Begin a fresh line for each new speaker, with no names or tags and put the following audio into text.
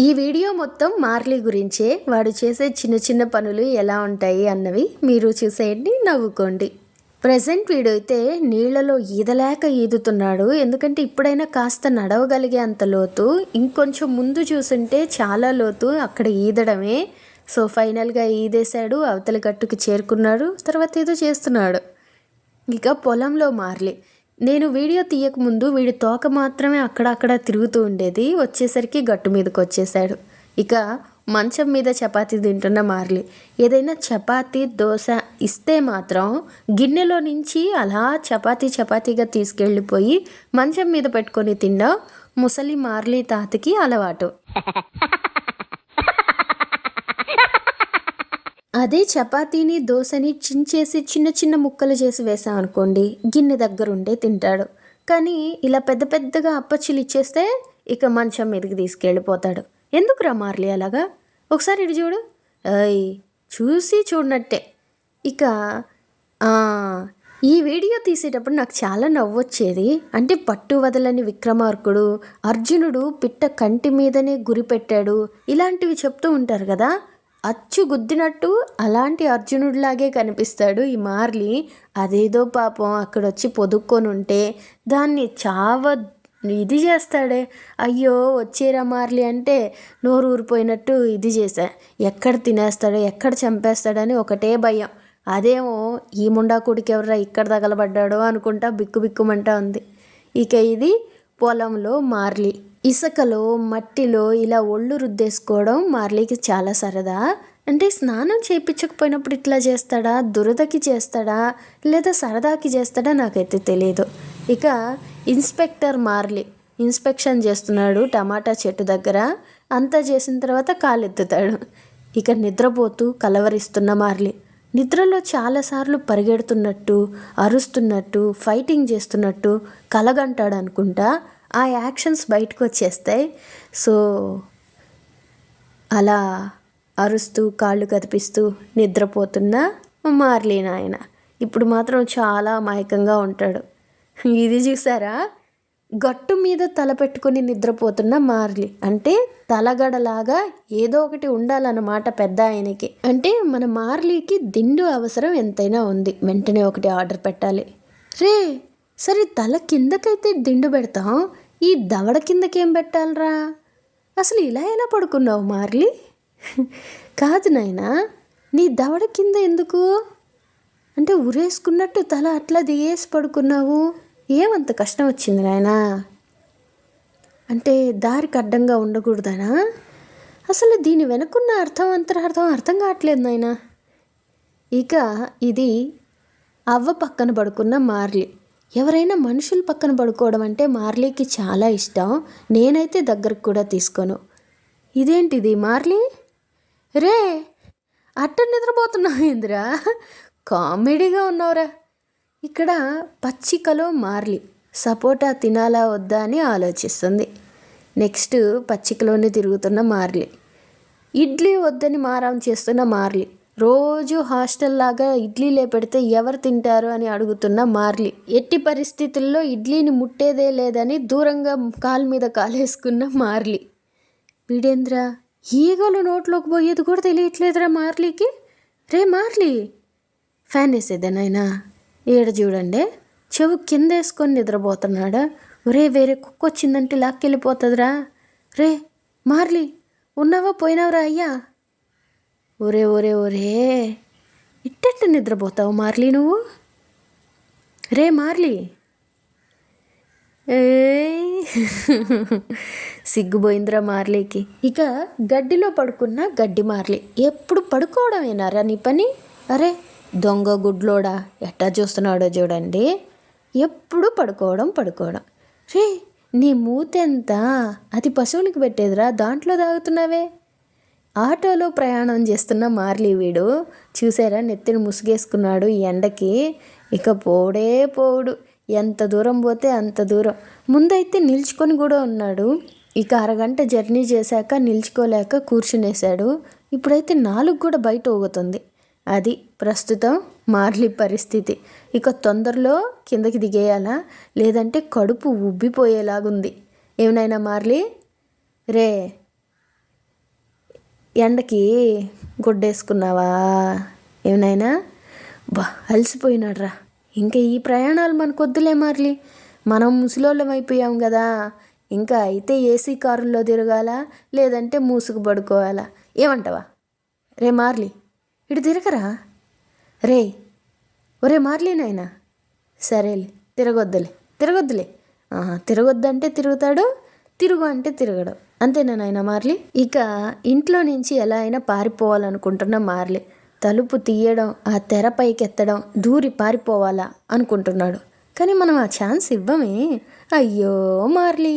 ఈ వీడియో మొత్తం మార్లీ గురించే. వాడు చేసే చిన్న చిన్న పనులు ఎలా ఉంటాయి అన్నవి మీరు చూసేయండి, నవ్వుకోండి. ప్రజెంట్ వీడైతే నీళ్లలో ఈదలేక ఈదుతున్నాడు. ఎందుకంటే ఇప్పుడైనా కాస్త నడవగలిగే అంత లోతు, ఇంకొంచెం ముందు చూసుంటే చాలా లోతు, అక్కడ ఈదడమే. సో ఫైనల్గా ఈదేశాడు, అవతల గట్టుకు చేరుకున్నాడు. తర్వాత ఏదో చేస్తున్నాడు. ఇక పొలంలో మార్లీ. నేను వీడియో తీయకముందు వీడి తోక మాత్రమే అక్కడక్కడ తిరుగుతూ ఉండేది. వచ్చేసరికి గట్టు మీదకి వచ్చేసాడు. ఇక మంచం మీద చపాతీ తింటున్న మార్లీ. ఏదైనా చపాతీ దోశ ఇస్తే మాత్రం గిన్నెలో నుంచి అలా చపాతీగా తీసుకెళ్ళిపోయి మంచం మీద పెట్టుకొని తినడం ముసలి మార్లీ తాతకి అలవాటు. అదే చపాతీని దోశని చించేసి చిన్న చిన్న ముక్కలు చేసి వేసాం అనుకోండి, గిన్నె దగ్గరుండే తింటాడు. కానీ ఇలా పెద్ద పెద్దగా అప్పచ్చిలు ఇచ్చేస్తే ఇక మంచం మీదకి తీసుకెళ్ళిపోతాడు. ఎందుకురా మార్లీ అలాగా? ఒకసారి ఇటు చూడు. అయ్ చూసి చూడనట్టే. ఇక ఈ వీడియో తీసేటప్పుడు నాకు చాలా నవ్వొచ్చేది. అంటే పట్టు వదలని విక్రమార్కుడు, అర్జునుడు పిట్ట కంటి మీదనే గురి పెట్టాడు, ఇలాంటివి చెప్తూ ఉంటారు కదా. అచ్చు గుద్దినట్టు అలాంటి అర్జునుడిలాగే కనిపిస్తాడు ఈ మార్లీ. అదేదో పాపం అక్కడొచ్చి పొదుక్కొని ఉంటే దాన్ని ఇది చేస్తాడే. అయ్యో వచ్చేరా మార్లీ అంటే నోరు ఊరిపోయినట్టు ఇది చేశా. ఎక్కడ తినేస్తాడో ఎక్కడ చంపేస్తాడని ఒకటే భయం. అదేమో ఈ ముండాకుడికి ఎవరా ఇక్కడ తగలబడ్డాడో అనుకుంటా బిక్కుమంటా ఉంది. ఇక ఇది పొలంలో మార్లీ. ఇసుకలో మట్టిలో ఇలా ఒళ్ళు రుద్దేసుకోవడం మార్లీకి చాలా సరదా. అంటే స్నానం చేయించకపోయినప్పుడు ఇట్లా చేస్తాడా, దురదకి చేస్తాడా, లేదా సరదాకి చేస్తాడా నాకైతే తెలియదు. ఇక ఇన్స్పెక్టర్ మార్లీ ఇన్స్పెక్షన్ చేస్తున్నాడు టమాటా చెట్టు దగ్గర. అంతా చేసిన తర్వాత కాలెత్తుతాడు. ఇక నిద్రపోతూ కలవరిస్తున్న మార్లీ. నిద్రలో చాలాసార్లు పరిగెడుతున్నట్టు, అరుస్తున్నట్టు, ఫైటింగ్ చేస్తున్నట్టు కలగంటాడు అనుకుంటా. ఆ యాక్షన్స్ బయటకు వచ్చేస్తాయి. సో అలా అరుస్తూ కాళ్ళు కదిపిస్తూ నిద్రపోతున్న మార్లీ నాయన ఇప్పుడు మాత్రం చాలా అమాయకంగా ఉంటాడు. ఇది చూసారా, గట్టు మీద తల పెట్టుకొని నిద్రపోతున్న మార్లీ. అంటే తలగడలాగా ఏదో ఒకటి ఉండాలన్నమాట పెద్ద ఆయనకి. అంటే మన మార్లీకి దిండు అవసరం ఎంతైనా ఉంది, వెంటనే ఒకటి ఆర్డర్ పెట్టాలి. రే సరే తల కిందకైతే దిండు పెడతాం, ఈ దవడ కిందకేం పెట్టాలరా? అసలు ఇలా ఎలా పడుకున్నావు మార్లీ? కాదు నాయనా, నీ దవడ కింద ఎందుకు? అంటే ఉరేసుకున్నట్టు తల అట్లా దిగేసి పడుకున్నావు. ఏమంత కష్టం వచ్చింది నాయనా? అంటే దారికి అడ్డంగా ఉండకూడదనా? అసలు దీని వెనుకున్న అర్థం కావట్లేదు నాయనా. ఇక ఇది అవ్వ పక్కన పడుకున్న మార్లీ. ఎవరైనా మనుషులు పక్కన పడుకోవడం అంటే మార్లీకి చాలా ఇష్టం. నేనైతే దగ్గరకు కూడా తీసుకోను. ఇదేంటిది మార్లీ? రే అట్ట నిద్రపోతున్నావు ఏందిరా? కామెడీగా ఉన్నావురా. ఇక్కడ పచ్చికలో మార్లీ సపోటా తినాలా వద్దా అని ఆలోచిస్తుంది. నెక్స్ట్ పచ్చికలోనే తిరుగుతున్న మార్లీ. ఇడ్లీ వద్దని మారం చేస్తున్న మార్లీ. రోజు హాస్టల్ లాగా ఇడ్లీలే పెడితే ఎవరు తింటారు అని అడుగుతున్న మార్లీ. ఎట్టి పరిస్థితుల్లో ఇడ్లీని ముట్టేదే లేదని దూరంగా కాలు మీద కాలేసుకున్న మార్లీ. వీడేంద్ర ఈగలు నోట్లోకి పోయేది కూడా తెలియట్లేదురా మార్లీకి. రే మార్లీ ఫ్యాన్ వేసేదేనాయనా. ఏడ చూడండి, చెవు కింద వేసుకొని నిద్రపోతున్నాడా. ఒరే వేరే కుక్క వచ్చిందంటే లాక్కెళ్ళిపోతుందిరా. రే మార్లీ ఉన్నావా పోయినావురా అయ్యా? ఒరే ఇట్టెట్ట నిద్రపోతావు మార్లీ నువ్వు? రే మార్లీ సిగ్గుపోయిందిరా మార్లీకి. ఇక గడ్డిలో పడుకున్న గడ్డి మార్లీ. ఎప్పుడు పడుకోవడమేనారా నీ పని? అరే దొంగ గుడ్లోడా ఎట్టా చూస్తున్నాడో చూడండి. ఎప్పుడు పడుకోవడం. రే నీ మూతెంత? అది పశువులకి పెట్టేదిరా, దాంట్లో తాగుతున్నావే. ఆటోలో ప్రయాణం చేస్తున్న మార్లీ వీడు. చూసారా నెత్తిని ముసుగేసుకున్నాడు ఈ ఎండకి. ఇక పోవుడు. ఎంత దూరం పోతే అంత దూరం. ముందైతే నిల్చుకొని కూడా ఉన్నాడు. ఇక అరగంట జర్నీ చేశాక నిల్చుకోలేక కూర్చునేశాడు. ఇప్పుడైతే 4 కూడా బయట ఊగుతుంది. అది ప్రస్తుతం మార్లీ పరిస్థితి. ఇక తొందరలో కిందకి దిగేయాలా, లేదంటే కడుపు ఉబ్బిపోయేలాగుంది. ఏమైనా మార్లీ? రే ఎండకి గుడ్డేసుకున్నావా ఏమైనా? బా అలసిపోయినాడ్రా, ఇంకా ఈ ప్రయాణాలు మనకొద్దులే మార్లీ, మనం ముసలోళ్ళం అయిపోయాం కదా, ఇంకా అయితే ఏసీ కారుల్లో తిరగాల, లేదంటే మూసుకు పడుకోవాలా, ఏమంటావా? రే మార్లీ ఇటు తిరగరా రే, ఒరే మార్లీ నాయనా. సరేలే, తిరగొద్దులే. తిరగొద్దంటే తిరుగుతాడు, తిరుగు అంటే తిరగడు, అంతేనా నాయనా మార్లీ? ఇక ఇంట్లో నుంచి ఎలా అయినా పారిపోవాలనుకుంటున్న మార్లీ తలుపు తీయడం, ఆ తెర పైకెత్తడం, దూరి పారిపోవాలా అనుకుంటున్నాడు. కానీ మనం ఆ ఛాన్స్ ఇవ్వమే. అయ్యో మార్లీ.